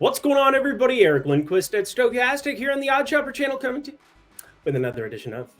What's going on, everybody? Eric Lindquist at Stokastic here on the Odd Shopper channel, coming to you with another edition of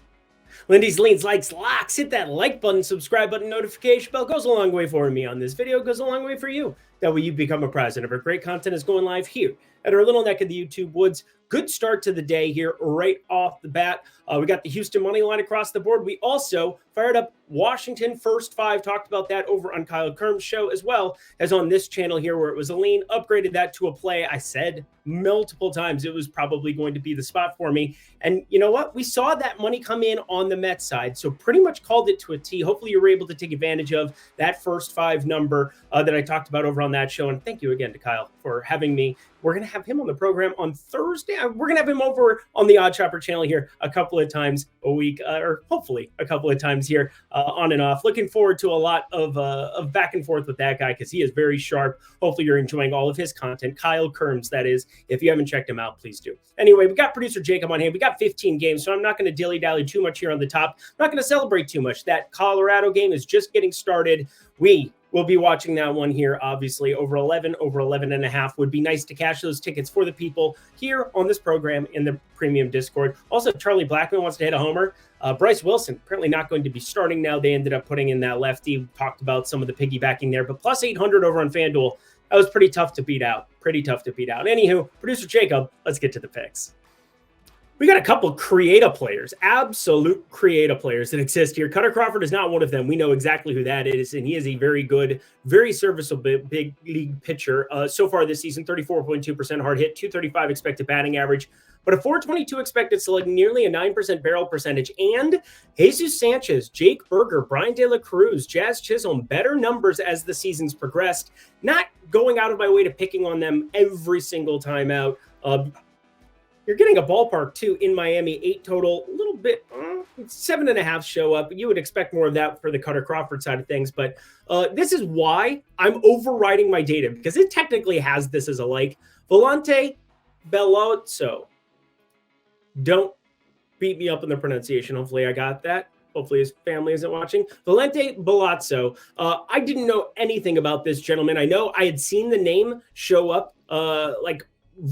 Lindy's Leans, Likes, Locks. Hit that like button, subscribe button, notification bell. Goes a long way for me on this video. Goes a long way for you. That way you become a president of our great content is going live here at our little neck of the YouTube woods. Good start to the day here right off the bat. We got the Houston money line across the board. We also fired up Washington first five. Talked about that over on Kyle Kerm's show as well as on this channel here where it was a lean. Upgraded that to a play. I said multiple times it was probably going to be the spot for me. And you know what? We saw that money come in on the Mets side. So pretty much called it to a T. Hopefully you were able to take advantage of that first five number that I talked about over on that show. And thank you again to Kyle for having me. We're going to have him on the program on Thursday. We're going to have him over on the Odd Shopper channel here a couple of times a week, or hopefully a couple of times here on and off. Looking forward to a lot of back and forth with that guy because he is very sharp. Hopefully you're enjoying all of his content. Kyle Kerms, that is. If you haven't checked him out, please do. Anyway, we got producer Jacob on hand. We got 15 games, so I'm not going to dilly-dally too much here on the top. I'm not going to celebrate too much. That Colorado game is just getting started. We'll be watching that one here, obviously, over 11 and a half. Would be nice to cash those tickets for the people here on this program in the premium Discord. Also, Charlie Blackman wants to hit a homer. Bryce Wilson, apparently not going to be starting now. They ended up putting in that lefty. Talked about some of the piggybacking there, but plus 800 over on FanDuel. That was pretty tough to beat out. Anywho, producer Jacob, let's get to the picks. We got a couple creative players, absolute creative players that exist here. Cutter Crawford is not one of them. We know exactly who that is, and he is a very good, very serviceable big league pitcher. So far this season, 34.2% hard hit, 235 expected batting average, but a 422 expected slugging, nearly a 9% barrel percentage. And Jesus Sanchez, Jake Berger, Brian De La Cruz, Jazz Chisholm, better numbers as the season's progressed. Not going out of my way to picking on them every single time out. You're getting a ballpark, too, in Miami, 8 total, a little bit, 7.5 show up. You would expect more of that for the Cutter Crawford side of things. But this is why I'm overriding my data, because it technically has this as a like. Volante Bellozzo. Don't beat me up on the pronunciation. Hopefully I got that. Hopefully his family isn't watching. Volante Bellozzo. I didn't know anything about this gentleman. I know I had seen the name show up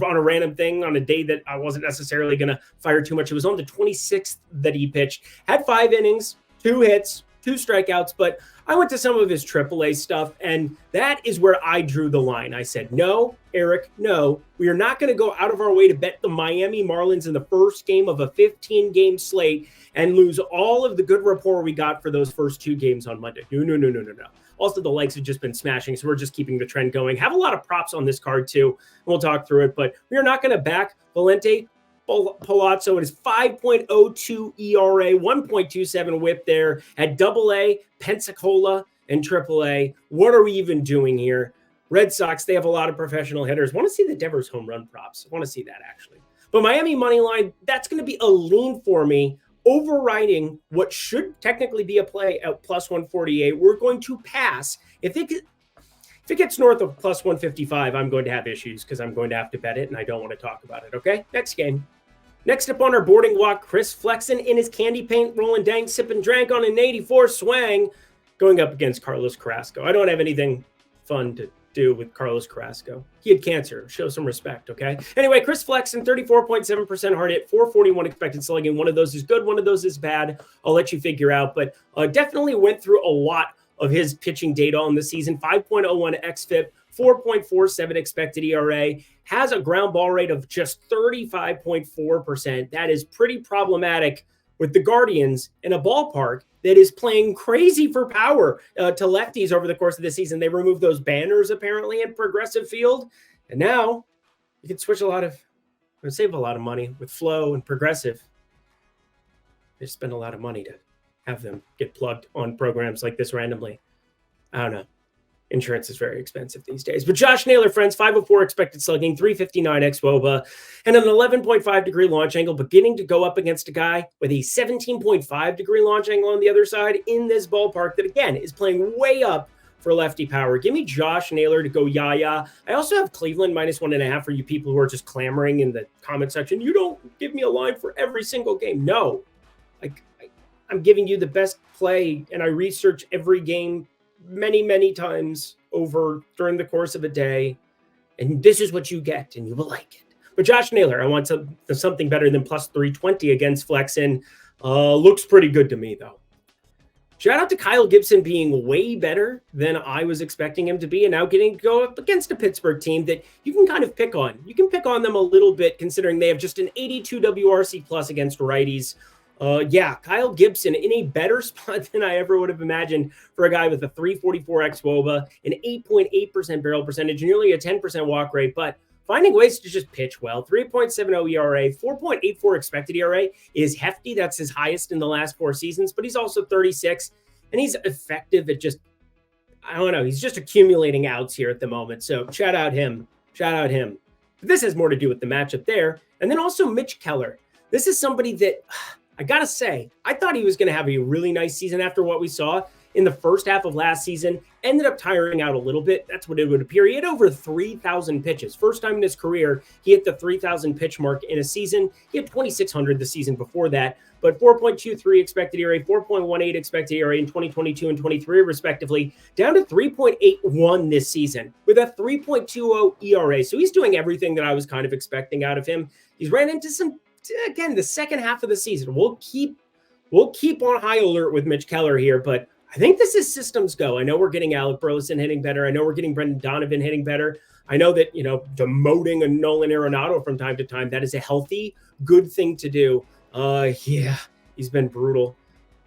on a random thing on a day that I wasn't necessarily going to fire too much. It was on the 26th that he pitched. Had 5 innings, 2 hits, 2 strikeouts, but I went to some of his AAA stuff, and that is where I drew the line. I said, no, Eric, no. We are not going to go out of our way to bet the Miami Marlins in the first game of a 15-game slate and lose all of the good rapport we got for those first 2 games on Monday. No. Also, the likes have just been smashing, so we're just keeping the trend going. Have a lot of props on this card, too, and we'll talk through it. But we are not going to back Volante Palazzo. It is 5.02 ERA, 1.27 whip there at AA, Pensacola, and AAA. What are we even doing here? Red Sox, they have a lot of professional hitters. Want to see the Devers home run props. Want to see that, actually. But Miami money line, that's going to be a lean for me. Overriding what should technically be a play at plus 148. We're going to pass. If it gets north of plus 155, I'm going to have issues because I'm going to have to bet it, and I don't want to talk about it, okay? Next game. Next up on our boarding walk, Chris Flexen in his candy paint, rolling dank, sipping drank on an 84 swang, going up against Carlos Carrasco. I don't have anything fun to do with Carlos Carrasco. He had cancer. Show some respect, okay? Anyway, Chris Flexen, 34.7% hard hit, 441 expected slugging. One of those is good, one of those is bad. I'll let you figure out, but definitely went through a lot of his pitching data on the season. 5.01 xFIP, 4.47 expected ERA, has a ground ball rate of just 35.4%. That is pretty problematic with the Guardians in a ballpark that is playing crazy for power to lefties over the course of the season. They removed those banners apparently in Progressive Field, and now you can save a lot of money with Flow and Progressive. They spend a lot of money to have them get plugged on programs like this randomly. I don't know. Insurance is very expensive these days. But Josh Naylor, friends, 504 expected slugging, 359 xWOBA, and an 11.5 degree launch angle, beginning to go up against a guy with a 17.5 degree launch angle on the other side in this ballpark that, again, is playing way up for lefty power. Give me Josh Naylor to go yaya. I also have Cleveland minus 1.5 for you people who are just clamoring in the comment section. You don't give me a line for every single game. No. I'm giving you the best play, and I research every game many, many times over during the course of a day. And this is what you get, and you will like it. But Josh Naylor, I want something better than plus 320 against Flexen. Looks pretty good to me, though. Shout out to Kyle Gibson being way better than I was expecting him to be, and now getting to go up against a Pittsburgh team that you can kind of pick on. You can pick on them a little bit, considering they have just an 82 WRC plus against righties. Kyle Gibson in a better spot than I ever would have imagined for a guy with a 344 xWOBA, an 8.8% barrel percentage, nearly a 10% walk rate, but finding ways to just pitch well. 3.70 ERA, 4.84 expected ERA is hefty. That's his highest in the last 4 seasons, but he's also 36, and he's effective at just, I don't know, he's just accumulating outs here at the moment. So shout out him. But this has more to do with the matchup there. And then also Mitch Keller. This is somebody that, I got to say, I thought he was going to have a really nice season after what we saw in the first half of last season. Ended up tiring out a little bit. That's what it would appear. He had over 3,000 pitches. First time in his career, he hit the 3,000 pitch mark in a season. He had 2,600 the season before that, but 4.23 expected ERA, 4.18 expected ERA in 2022 and 23 respectively, down to 3.81 this season with a 3.20 ERA. So he's doing everything that I was kind of expecting out of him. He's ran into some, again, the second half of the season. We'll keep on high alert with Mitch Keller here, but I think this is systems go. I know we're getting Alec Burleson hitting better. I know we're getting Brendan Donovan hitting better. I know that, demoting a Nolan Arenado from time to time, that is a healthy, good thing to do. He's been brutal.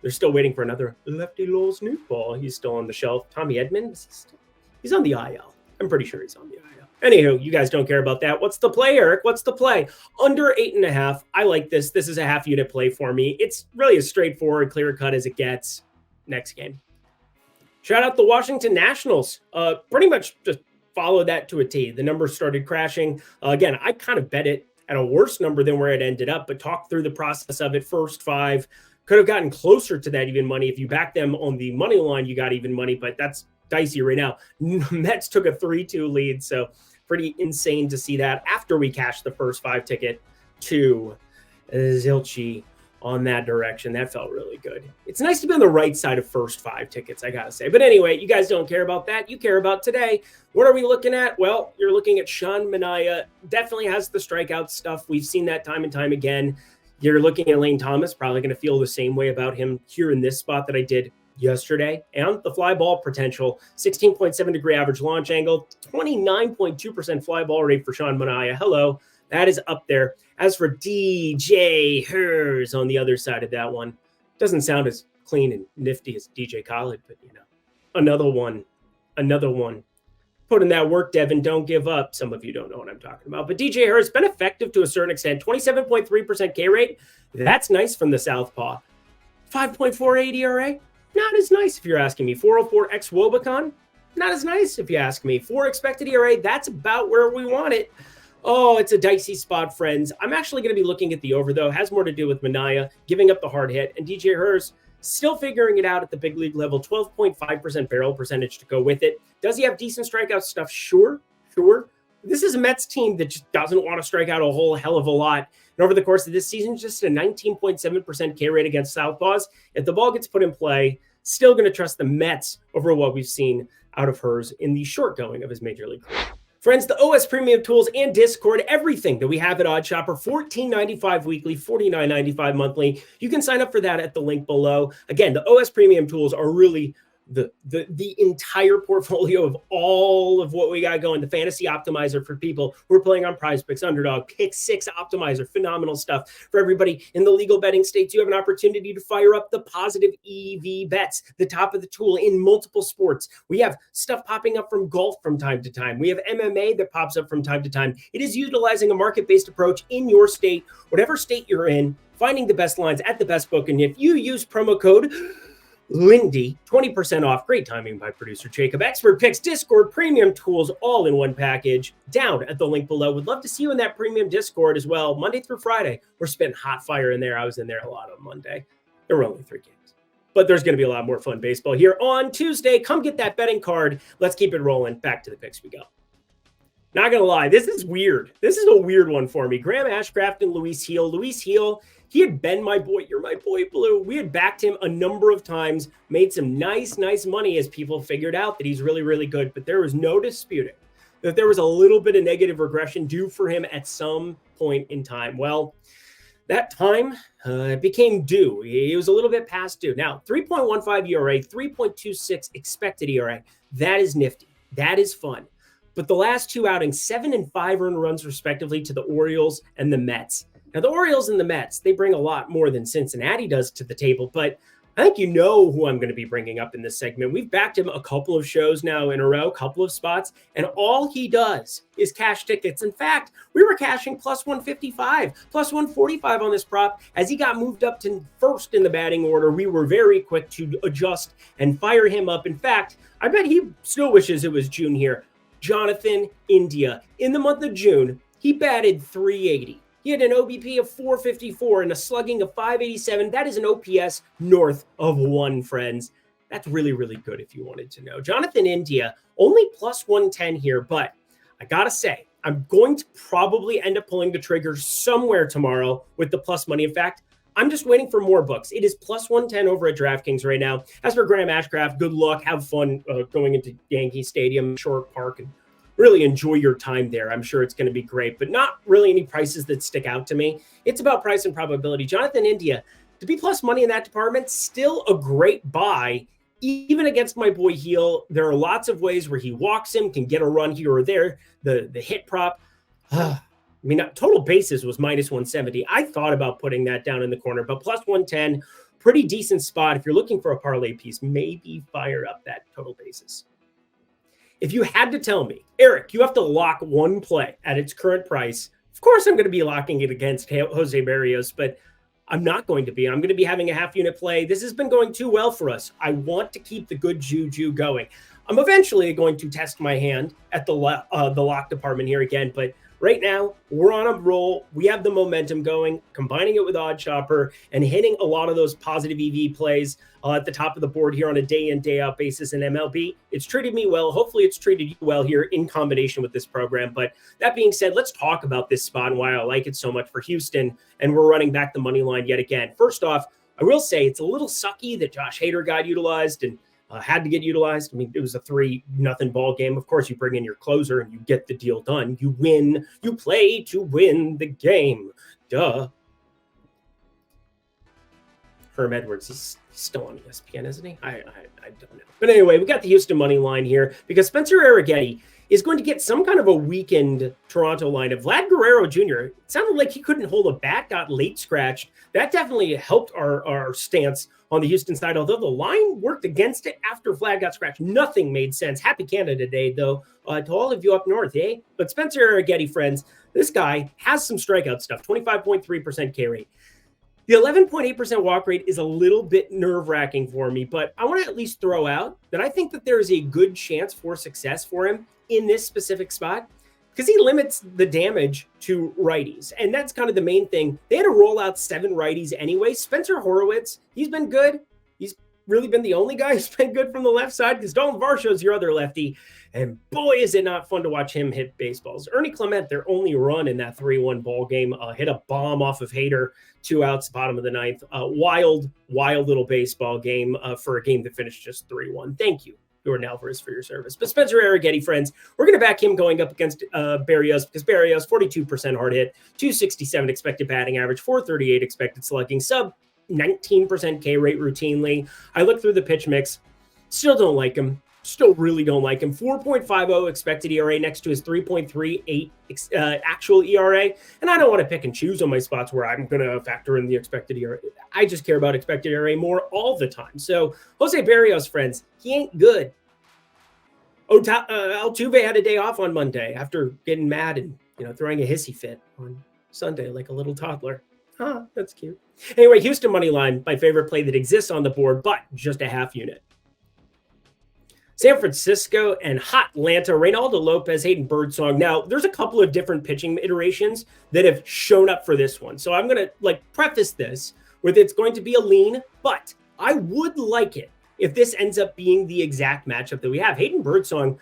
They're still waiting for another lefty Lowell's new ball. He's still on the shelf. Tommy Edmonds, he's on the IL. I'm pretty sure he's on the IL. Anywho, you guys don't care about that. What's the play, Eric? What's the play? Under 8.5. I like this. This is a half unit play for me. It's really as straightforward, clear cut as it gets. Next game. Shout out the Washington Nationals. Pretty much just followed that to a T. The numbers started crashing. Again, I kind of bet it at a worse number than where it ended up, but talked through the process of it. First 5 could have gotten closer to that even money. If you back them on the money line, you got even money, but that's dicey right now. Mets took a 3-2 lead, so pretty insane to see that after we cashed the first 5 ticket to Zilchi on that direction. That felt really good. It's nice to be on the right side of first 5 tickets, I gotta say. But anyway, you guys don't care about that. You care about today. What are we looking at? Well, you're looking at Sean Manaea. Definitely has the strikeout stuff. We've seen that time and time again. You're looking at Lane Thomas, probably going to feel the same way about him here in this spot that I did yesterday. And the fly ball potential, 16.7 degree average launch angle, 29.2% fly ball rate for Sean Manaea. Hello. That is up there. As for DJ Hers on the other side of that one, doesn't sound as clean and nifty as DJ Khaled, but another one. Put in that work, Devin. Don't give up. Some of you don't know what I'm talking about, but DJ Hers has been effective to a certain extent. 27.3% K rate. That's nice from the southpaw. 5.48 ERA. Not as nice if you're asking me. 404 xWOBA. Not as nice if you ask me. 4 expected ERA. That's about where we want it. Oh, it's a dicey spot, friends. I'm actually going to be looking at the over, though. It has more to do with Manaea giving up the hard hit, and DJ Hers still figuring it out at the big league level. 12.5% barrel percentage to go with it. Does he have decent strikeout stuff? Sure. This is a Mets team that just doesn't want to strike out a whole hell of a lot. And over the course of this season, just a 19.7% K rate against southpaws. If the ball gets put in play, still going to trust the Mets over what we've seen out of Hers in the short going of his major league career. Friends, the OS Premium Tools and Discord, everything that we have at OddsShopper, $14.95 weekly, $49.95 monthly. You can sign up for that at the link below. Again, the OS Premium Tools are really the entire portfolio of all of what we got going. The fantasy optimizer for people who are playing on Prize Picks, Underdog, Pick 6 optimizer, phenomenal stuff. For everybody in the legal betting states, you have an opportunity to fire up the positive EV bets, the top of the tool in multiple sports. We have stuff popping up from golf from time to time. We have MMA that pops up from time to time. It is utilizing a market-based approach in your state, whatever state you're in, finding the best lines at the best book. And if you use promo code Lindy, 20% off. Great timing by producer Jacob. Expert Picks, Discord, Premium Tools, all in one package. Down at the link below. Would love to see you in that Premium Discord as well. Monday through Friday, we're spitting hot fire in there. I was in there a lot on Monday. There were only 3 games, but there's going to be a lot more fun baseball here on Tuesday. Come get that betting card. Let's keep it rolling. Back to the picks we go. Not going to lie, this is weird. This is a weird one for me. Graham Ashcraft and Luis Heel. Luis Heel, he had been my boy. You're my boy, Blue. We had backed him a number of times, made some nice money as people figured out that he's really, really good. But there was no disputing that there was a little bit of negative regression due for him at some point in time. Well, that time became due. He was a little bit past due. Now, 3.15 ERA, 3.26 expected ERA. That is nifty. That is fun. But the last two outings, 7 and 5 earned runs respectively to the Orioles and the Mets. Now, the Orioles and the Mets, they bring a lot more than Cincinnati does to the table, but I think you know who I'm going to be bringing up in this segment. We've backed him a couple of shows now in a row, a couple of spots, and all he does is cash tickets. In fact, we were cashing plus 155, plus 145 on this prop. As he got moved up to first in the batting order, we were very quick to adjust and fire him up. In fact, I bet he still wishes it was June here. Jonathan India. In the month of June, he batted .380. He had an OBP of 454 and a slugging of 587. That is an OPS north of 1, friends. That's really, really good if you wanted to know. Jonathan India, only plus 110 here, but I gotta say, I'm going to probably end up pulling the trigger somewhere tomorrow with the plus money. In fact, I'm just waiting for more books. It is plus 110 over at DraftKings right now. As for Graham Ashcraft, good luck. Have fun going into Yankee Stadium, Short Park, and really enjoy your time there. I'm sure it's going to be great, but not really any prices that stick out to me. It's about price and probability. Jonathan India, to be plus money in that department, still a great buy, even against my boy Heel. There are lots of ways where he walks him, can get a run here or there. The hit prop, I mean, total bases was minus 170. I thought about putting that down in the corner, but plus 110, pretty decent spot. If you're looking for a parlay piece, maybe fire up that total bases. If you had to tell me, Eric, you have to lock one play at its current price, of course I'm going to be locking it against Jose Berrios, but I'm not going to be. I'm going to be having a half unit play. This has been going too well for us. I want to keep the good juju going. I'm eventually going to test my hand at the lock department here again, but right now, we're on a roll. We have the momentum going, combining it with Odd Chopper and hitting a lot of those positive EV plays at the top of the board here on a day in, day out basis in MLB. It's treated me well. Hopefully it's treated you well here in combination with this program. But that being said, let's talk about this spot and why I like it so much for Houston. And we're running back the money line yet again. First off, I will say it's a little sucky that Josh Hader got utilized and had to get utilized. I mean, it was a 3-0 ball game. Of course, you bring in your closer and you get the deal done. You win. You play to win the game. Duh. Herm Edwards, he's still on ESPN, isn't he? I don't know. But anyway, we got the Houston money line here because Spencer Arrighetti is going to get some kind of a weakened Toronto lineup. Vlad Guerrero Jr., it sounded like he couldn't hold a bat, got late scratched. That definitely helped our stance on the Houston side, although the line worked against it after Vlad got scratched. Nothing made sense. Happy Canada Day, though, to all of you up north, eh? But Spencer Arrighetti, friends, this guy has some strikeout stuff, 25.3% K rate. The 11.8% walk rate is a little bit nerve-wracking for me, but I want to at least throw out that I think that there is a good chance for success for him in this specific spot because he limits the damage to righties. And that's kind of the main thing. They had to roll out 7 righties anyway. Spencer Horowitz, he's been good. He's really been the only guy who's been good from the left side because Dalton Varsho's your other lefty. And boy, is it not fun to watch him hit baseballs. Ernie Clement, their only run in that 3-1 ball game, hit a bomb off of Hader, 2 outs, bottom of the 9th. Wild little baseball game for a game that finished just 3-1. Thank you, Jordan Alvarez, for your service. But Spencer Arrighetti, friends, we're going to back him going up against Berrios because Berrios, 42% hard hit, 267 expected batting average, 438 expected slugging, sub 19% K rate routinely. I looked through the pitch mix, still don't like him. Still really don't like him. 4.50 expected ERA next to his 3.38 actual ERA. And I don't want to pick and choose on my spots where I'm going to factor in the expected ERA. I just care about expected ERA more all the time. So Jose Berrios, friends, he ain't good. Altuve had a day off on Monday after getting mad and throwing a hissy fit on Sunday like a little toddler. Ah, that's cute. Anyway, Houston money line, my favorite play that exists on the board, but just a half unit. San Francisco and Hot Atlanta, Reynaldo Lopez, Hayden Birdsong. Now, there's a couple of different pitching iterations that have shown up for this one. So I'm going to preface this with it's going to be a lean, but I would like it if this ends up being the exact matchup that we have. Hayden Birdsong,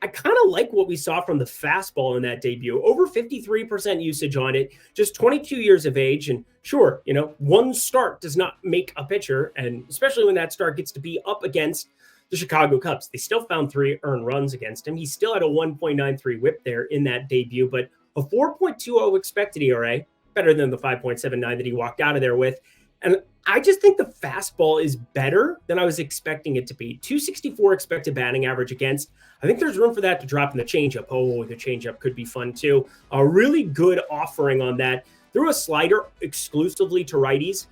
I kind of like what we saw from the fastball in that debut. Over 53% usage on it, just 22 years of age. And sure, one start does not make a pitcher, and especially when that start gets to be up against the Chicago Cubs. They still found 3 earned runs against him. He still had a 1.93 whip there in that debut, but a 4.20 expected ERA, better than the 5.79 that he walked out of there with. And I just think the fastball is better than I was expecting it to be. 264 expected batting average against. I think there's room for that to drop in the changeup. Oh, the changeup could be fun too. A really good offering on that. Threw a slider exclusively to righties.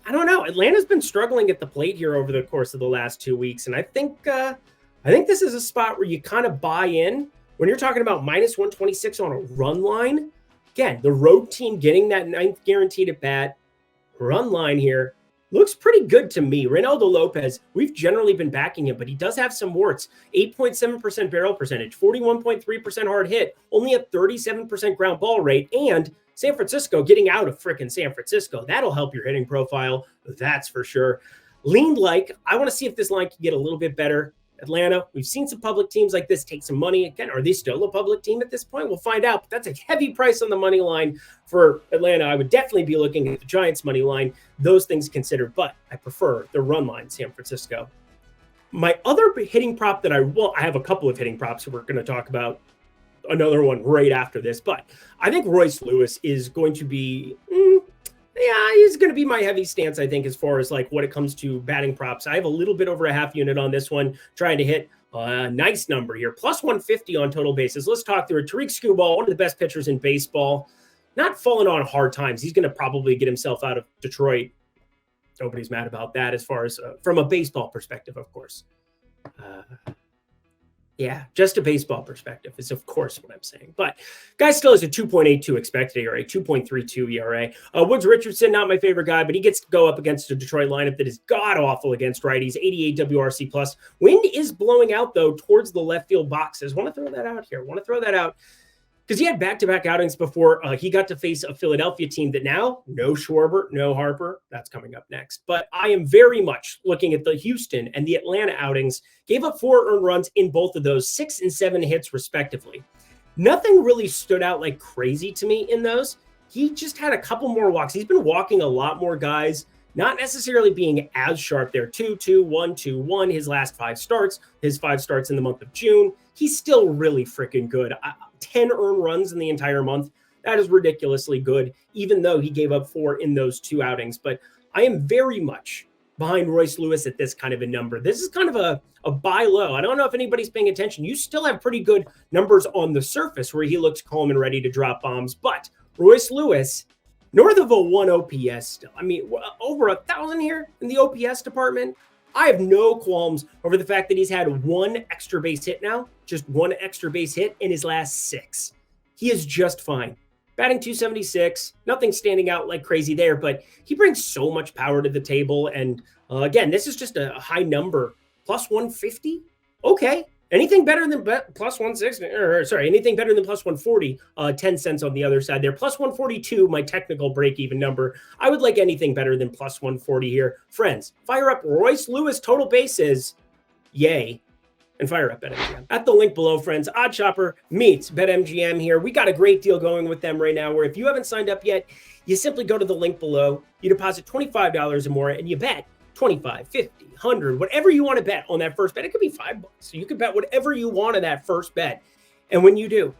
I don't know. Atlanta's been struggling at the plate here over the course of the last 2 weeks. And I think this is a spot where you kind of buy in when you're talking about minus 126 on a run line. Again, the road team getting that 9th guaranteed at bat. Run line here looks pretty good to me. Reynaldo Lopez, we've generally been backing him, but he does have some warts. 8.7% barrel percentage, 41.3% hard hit, only a 37% ground ball rate, and San Francisco getting out of frickin' San Francisco. That'll help your hitting profile, that's for sure. Leaned like, I want to see if this line can get a little bit better. Atlanta, we've seen some public teams like this take some money. Again, are they still a public team at this point? We'll find out. But that's a heavy price on the money line for Atlanta. I would definitely be looking at the Giants money line, those things considered, but I prefer the run line, San Francisco. My other hitting prop that I have a couple of hitting props. We're going to talk about another one right after this, but I think Royce Lewis is going to be... he's going to be my heavy stance, I think, as far as like what it comes to batting props. I have a little bit over a half unit on this one, trying to hit a nice number here. Plus 150 on total bases. Let's talk through it. Tariq Skubal, one of the best pitchers in baseball, not falling on hard times. He's going to probably get himself out of Detroit. Nobody's mad about that as far as from a baseball perspective, of course. Yeah, just a baseball perspective is, of course, what I'm saying. But guy still has a 2.82 expected ERA, 2.32 ERA. Woods Richardson, not my favorite guy, but he gets to go up against a Detroit lineup that is god-awful against righties, 88 WRC+. Wind is blowing out, though, towards the left field boxes. Want to throw that out here. Because he had back-to-back outings before he got to face a Philadelphia team that now, no Schwarber, no Harper. That's coming up next. But I am very much looking at the Houston and the Atlanta outings. Gave up 4 earned runs in both of those, 6 and 7 hits respectively. Nothing really stood out like crazy to me in those. He just had a couple more walks. He's been walking a lot more guys, not necessarily being as sharp there. 2-2, 1-2, 1, his last 5 starts, his 5 starts in the month of June. He's still really freaking good. 10 earned runs in the entire month. That is ridiculously good, even though he gave up 4 in those 2 outings. But I am very much behind Royce Lewis at this kind of a number. This is kind of a buy low. I don't know if anybody's paying attention. You still have pretty good numbers on the surface where he looks calm and ready to drop bombs. But Royce Lewis, north of a 1 OPS still. I mean, over 1,000 here in the OPS department. I have no qualms over the fact that he's had 1 extra base hit now, just 1 extra base hit in his last 6. He is just fine. Batting 276, nothing standing out like crazy there, but he brings so much power to the table. And again, this is just a high number. Plus 150? Okay. Anything better than plus 160, anything better than plus 140, 10 cents on the other side there. Plus 142, my technical break-even number. I would like anything better than plus 140 here. Friends, fire up Royce Lewis total bases. Yay. And fire up BetMGM. At the link below, friends, Odd Shopper meets BetMGM here. We got a great deal going with them right now where if you haven't signed up yet, you simply go to the link below, you deposit $25 or more, and you bet 25, 50, 100, whatever you want to bet on that first bet. It could be $5. So you could bet whatever you want on that first bet. And when you do,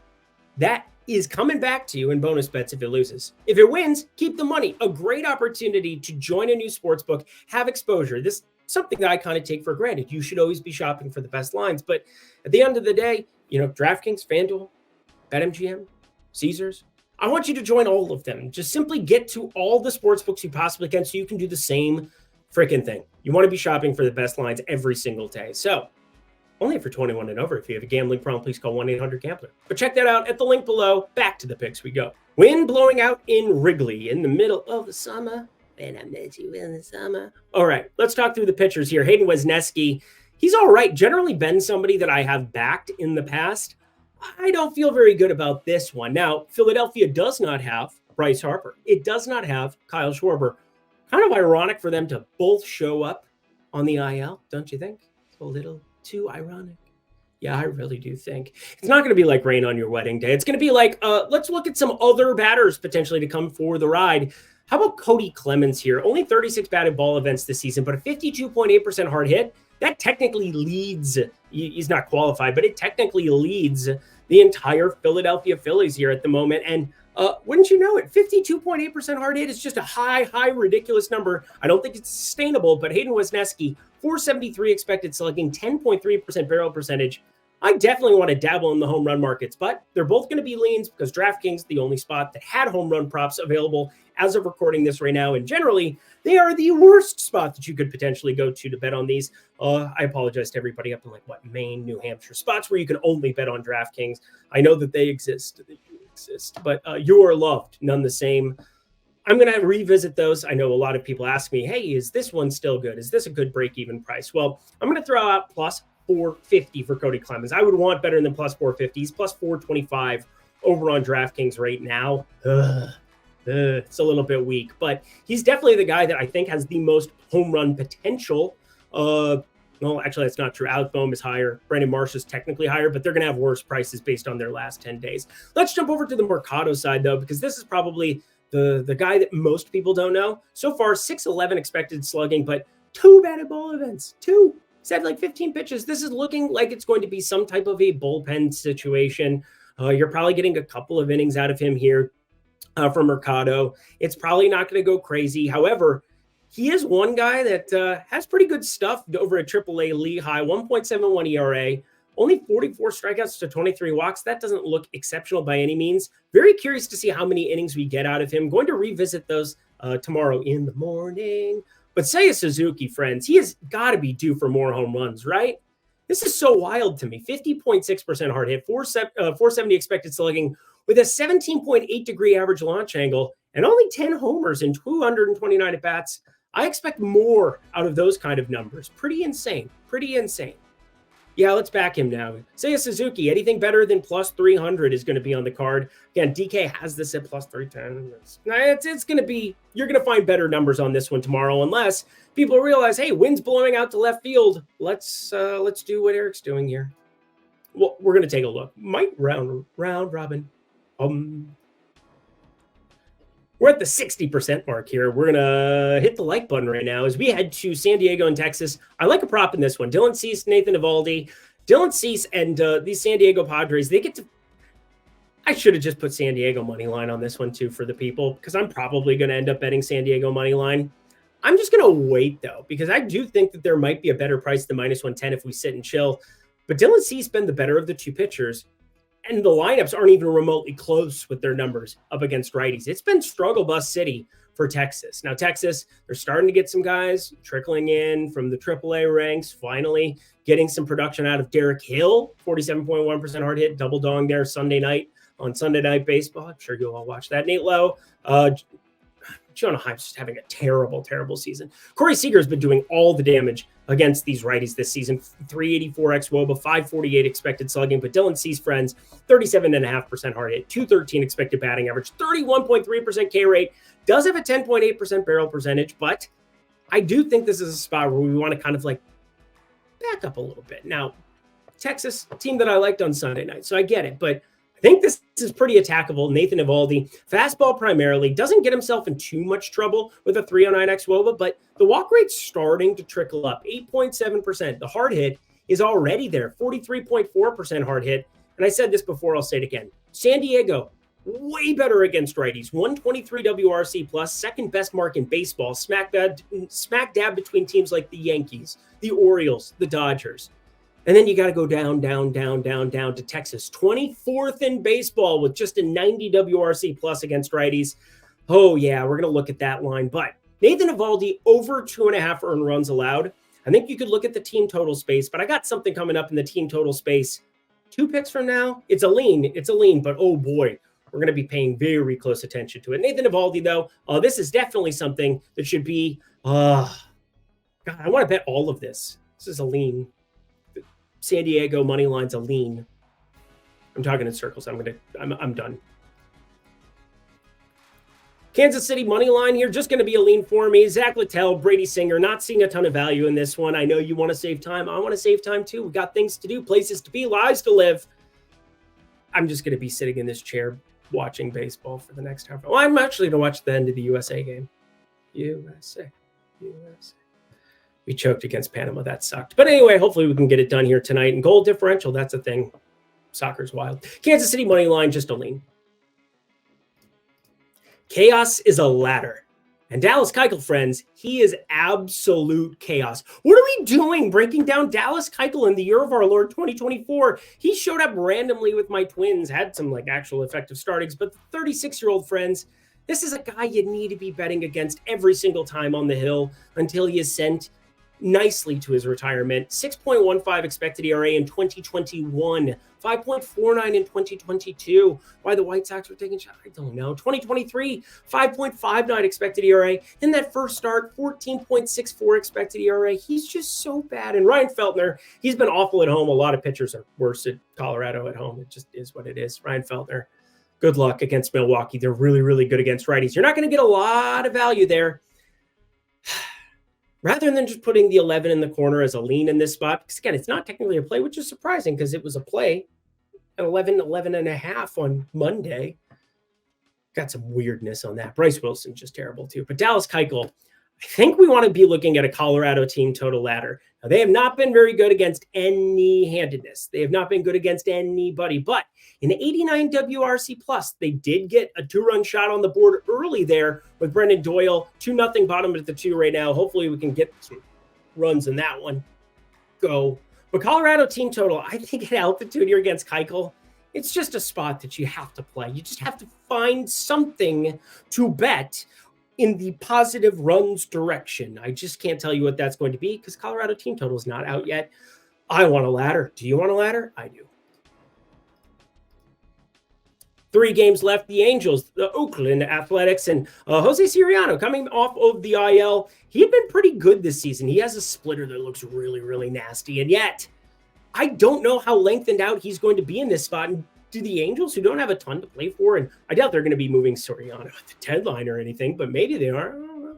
that is coming back to you in bonus bets if it loses. If it wins, keep the money. A great opportunity to join a new sports book, have exposure. This is something that I kind of take for granted. You should always be shopping for the best lines. But at the end of the day, DraftKings, FanDuel, BetMGM, Caesars, I want you to join all of them. Just simply get to all the sports books you possibly can so you can do the same freaking thing. You want to be shopping for the best lines every single day. So only for 21 and over. If you have a gambling problem, please call 1-800-GAMBLER. But check that out at the link below. Back to the picks we go. Wind blowing out in Wrigley in the middle of the summer. And I met you in the summer. All right, let's talk through the pitchers here. Hayden Wesneski, he's all right. Generally been somebody that I have backed in the past. I don't feel very good about this one. Now, Philadelphia does not have Bryce Harper. It does not have Kyle Schwarber. Kind of ironic for them to both show up on the IL, don't you think? It's a little too ironic. Yeah, I really do think. It's not going to be like rain on your wedding day. It's going to be like, let's look at some other batters potentially to come for the ride. How about Cody Clemens here? Only 36 batted ball events this season, but a 52.8% hard hit. That technically leads, he's not qualified, but it technically leads the entire Philadelphia Phillies here at the moment. And wouldn't you know it, 52.8% hard hit is just a high, ridiculous number. I don't think it's sustainable, but Hayden Wesneski, 473 expected slugging, 10.3% barrel percentage. I definitely want to dabble in the home run markets, but they're both going to be leans because DraftKings, the only spot that had home run props available as of recording this right now, and generally, they are the worst spot that you could potentially go to bet on these. I apologize to everybody up in Maine, New Hampshire, spots where you can only bet on DraftKings. I know that they exist, but you are loved none the same. I'm going to revisit those. I know a lot of people ask me, hey, is this one still good? Is this a good break-even price? Well, I'm going to throw out plus 450 for Cody Clemens. I would want better than plus 450. He's plus 425 over on DraftKings right now. It's a little bit weak, but he's definitely the guy that I think has the most home run potential. No, actually, that's not true. Alec Boehm is higher. Brandon Marsh is technically higher, but they're going to have worse prices based on their last 10 days. Let's jump over to the Mercado side, though, because this is probably the guy that most people don't know. So far, 6'11 expected slugging, but 2 batted ball events. 2. He's had 15 pitches. This is looking like it's going to be some type of a bullpen situation. You're probably getting a couple of innings out of him here from Mercado. It's probably not going to go crazy. However, he is one guy that has pretty good stuff over at AAA Lehigh, 1.71 ERA, only 44 strikeouts to 23 walks. That doesn't look exceptional by any means. Very curious to see how many innings we get out of him. Going to revisit those tomorrow in the morning. But Seiya Suzuki, friends, he has got to be due for more home runs, right? This is so wild to me. 50.6% hard hit, 470 expected slugging with a 17.8 degree average launch angle and only 10 homers in 229 at-bats. I expect more out of those kind of numbers. Pretty insane. Yeah, let's back him now. Seiya Suzuki, anything better than plus 300 is going to be on the card. Again, DK has this at plus 310. It's going to be, you're going to find better numbers on this one tomorrow, unless people realize, hey, wind's blowing out to left field. Let's do what Eric's doing here. Well, we're going to take a look. Might round robin. We're at the 60% mark here. We're going to hit the like button right now as we head to San Diego and Texas. I like a prop in this one. Dylan Cease, Nathan Eovaldi. Dylan Cease and these San Diego Padres, they get to... I should have just put San Diego money line on this one too for the people because I'm probably going to end up betting San Diego money line. I'm just going to wait though because I do think that there might be a better price than minus 110 if we sit and chill. But Dylan Cease been the better of the two pitchers. And the lineups aren't even remotely close with their numbers up against righties. It's been struggle bus city for Texas. Now, Texas, they're starting to get some guys trickling in from the AAA ranks, finally getting some production out of Derek Hill, 47.1% hard hit, double dong there Sunday night on Sunday Night Baseball. I'm sure you'll all watch that. Nate Lowe, Jonah Heim's just having a terrible season. Corey Seager's been doing all the damage against these righties this season. 384 xWOBA, 548 expected slugging. But Dylan Cease, friends, 37.5% hard hit, 213 expected batting average, 31.3% K rate. Does have a 10.8% barrel percentage, but I do think this is a spot where we want to kind of back up a little bit. Now, Texas, team that I liked on Sunday night, so I get it, but I think this is pretty attackable. Nathan Eovaldi, fastball primarily, doesn't get himself in too much trouble with a 309 xWOBA, but the walk rate's starting to trickle up, 8.7%. The hard hit is already there, 43.4% hard hit. And I said this before, I'll say it again. San Diego, way better against righties, 123 WRC plus, second best mark in baseball, smack dab between teams like the Yankees, the Orioles, the Dodgers. And then you got to go down to Texas. 24th in baseball with just a 90 WRC plus against righties. Oh, yeah, we're going to look at that line. But Nathan Eovaldi, over 2.5 earned runs allowed. I think you could look at the team total space, but I got something coming up in the team total space. 2 picks from now. It's a lean, but oh boy, we're going to be paying very close attention to it. Nathan Eovaldi, though, this is definitely something that should be, God, I want to bet all of this. This is a lean. San Diego money line's a lean. I'm talking in circles. I'm done. Kansas City money line here, just going to be a lean for me. Zach Littell, Brady Singer, not seeing a ton of value in this one. I know you want to save time. I want to save time too. We got things to do, places to be, lives to live. I'm just going to be sitting in this chair watching baseball for the next half hour. Well, I'm actually going to watch the end of the USA game. USA. We choked against Panama. That sucked. But anyway, hopefully we can get it done here tonight. And goal differential, that's a thing. Soccer's wild. Kansas City money line, just a lean. Chaos is a ladder. And Dallas Keuchel, friends, he is absolute chaos. What are we doing breaking down Dallas Keuchel in the year of our Lord 2024? He showed up randomly with my Twins, had some like actual effective startings, but the 36-year-old, friends, this is a guy you need to be betting against every single time on the hill until he is sent nicely to his retirement. 6.15 expected ERA in 2021, 5.49 in 2022. Why the White Sox were taking shots, I don't know. 2023, 5.59 expected ERA. In that first start, 14.64 expected ERA. He's just so bad. And Ryan Feltner, he's been awful at home. A lot of pitchers are worse at Colorado at home. It just is what it is. Ryan Feltner, good luck against Milwaukee. They're really, really good against righties. You're not going to get a lot of value there. Rather than just putting the 11 in the corner as a lean in this spot, because again, it's not technically a play, which is surprising because it was a play at 11 and a half on Monday. Got some weirdness on that. Bryce Wilson's just terrible too. But Dallas Keuchel, I think we want to be looking at a Colorado team total ladder. Now, they have not been very good against any handedness. They have not been good against anybody. But in the 89 WRC plus, they did get a 2-run shot on the board early there with Brendan Doyle. 2-0 bottom at the 2 right now. Hopefully we can get some runs in that one. Go. But Colorado team total, I think at altitude here against Keuchel, it's just a spot that you have to play. You just have to find something to bet in the positive runs direction. I just can't tell you what that's going to be because Colorado team total is not out yet. I want a ladder. Do you want a ladder? I do. 3 games left. The Angels, the Oakland Athletics, and Jose Siriano coming off of the IL. He had been pretty good this season. He has a splitter that looks really, really nasty. And yet, I don't know how lengthened out he's going to be in this spot. And do the Angels, who don't have a ton to play for, and I doubt they're going to be moving Soriano at the deadline or anything, but maybe they are. I don't know.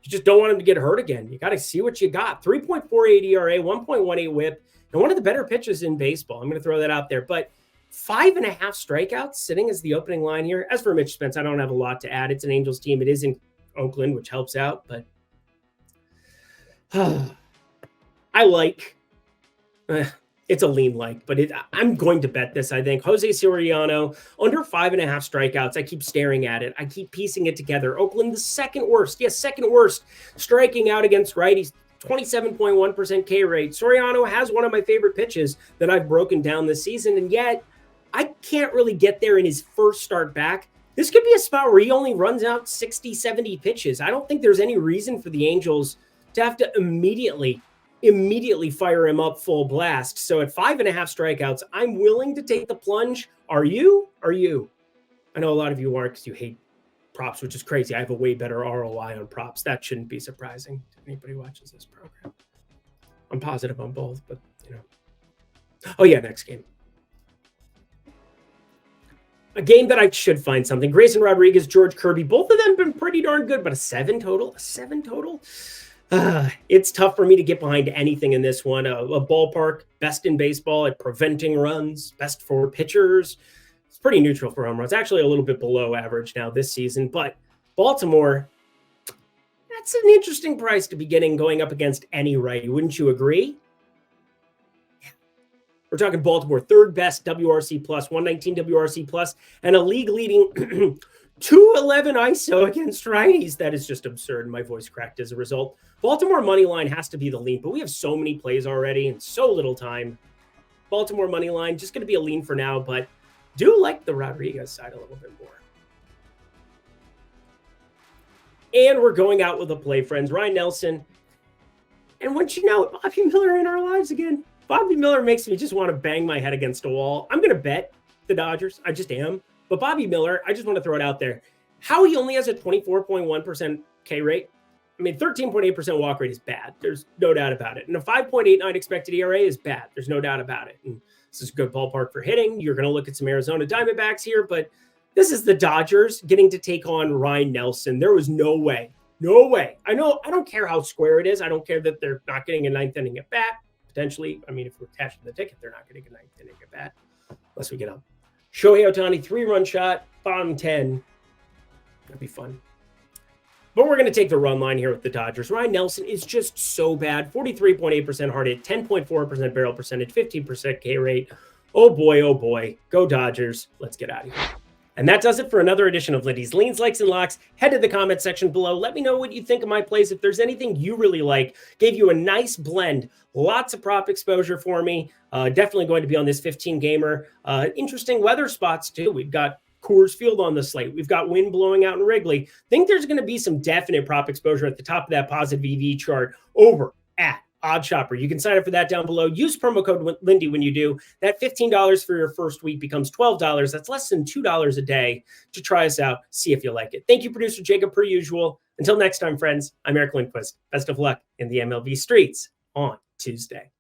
You just don't want him to get hurt again. You got to see what you got. 3.48 ERA, 1.18 whip, and one of the better pitches in baseball. I'm going to throw that out there. But 5.5 strikeouts sitting as the opening line here. As for Mitch Spence, I don't have a lot to add. It's an Angels team. It is in Oakland, which helps out, but I like it's a lean like, but I'm going to bet this, I think. Jose Soriano, under 5.5 strikeouts. I keep staring at it. I keep piecing it together. Oakland, the second worst. Yes, second worst striking out against righties. 27.1% K rate. Soriano has one of my favorite pitches that I've broken down this season, and yet I can't really get there in his first start back. This could be a spot where he only runs out 60, 70 pitches. I don't think there's any reason for the Angels to have to immediately fire him up full blast. So at 5.5 strikeouts, I'm willing to take the plunge. Are you? I know a lot of you are because you hate props, which is crazy. I have a way better ROI on props. That shouldn't be surprising to anybody who watches this program. I'm positive on both, but Oh yeah, next game. A game that I should find something. Grayson Rodriguez, George Kirby, both of them been pretty darn good, but a 7 total. It's tough for me to get behind anything in this one. A ballpark, best in baseball at preventing runs, best for pitchers. It's pretty neutral for home runs. Actually, a little bit below average now this season. But Baltimore, that's an interesting price to be getting going up against any righty. Wouldn't you agree? Yeah. We're talking Baltimore, third best WRC plus, 119 WRC plus, and a league leading 211 ISO against righties. That is just absurd. My voice cracked as a result. Baltimore money line has to be the lean, but we have so many plays already and so little time. Baltimore money line, just going to be a lean for now, but do like the Rodriguez side a little bit more. And we're going out with a play, friends. Ryan Nelson. And once you know, Bobby Miller in our lives again. Bobby Miller makes me just want to bang my head against a wall. I'm going to bet the Dodgers. I just am. But Bobby Miller, I just want to throw it out there. How he only has a 24.1% K rate. I mean, 13.8% walk rate is bad. There's no doubt about it. And a 5.89 expected ERA is bad. There's no doubt about it. And this is a good ballpark for hitting. You're going to look at some Arizona Diamondbacks here, but this is the Dodgers getting to take on Ryan Nelson. There was no way. No way. I know. I don't care how square it is. I don't care that they're not getting a ninth inning at bat. Potentially, I mean, if we're attached to the ticket, they're not getting a ninth inning at bat unless we get up. Shohei Ohtani, 3-run shot, bottom 10. That'd be fun. But we're going to take the run line here with the Dodgers. Ryan Nelson is just so bad. 43.8% hard hit, 10.4% barrel percentage, 15% K rate. Oh boy, go Dodgers. Let's get out of here. And that does it for another edition of Lindy's Leans, Likes, and Locks. Head to the comment section below. Let me know what you think of my plays. If there's anything you really like, gave you a nice blend. Lots of prop exposure for me. Definitely going to be on this 15-gamer. Interesting weather spots, too. We've got Coors Field on the slate. We've got wind blowing out in Wrigley. Think there's going to be some definite prop exposure at the top of that positive EV chart over at Odd Shopper. You can sign up for that down below. Use promo code Lindy when you do. That $15 for your first week becomes $12. That's less than $2 a day to try us out. See if you like it. Thank you, producer Jacob, per usual. Until next time, friends, I'm Eric Lindquist. Best of luck in the MLB streets on Tuesday.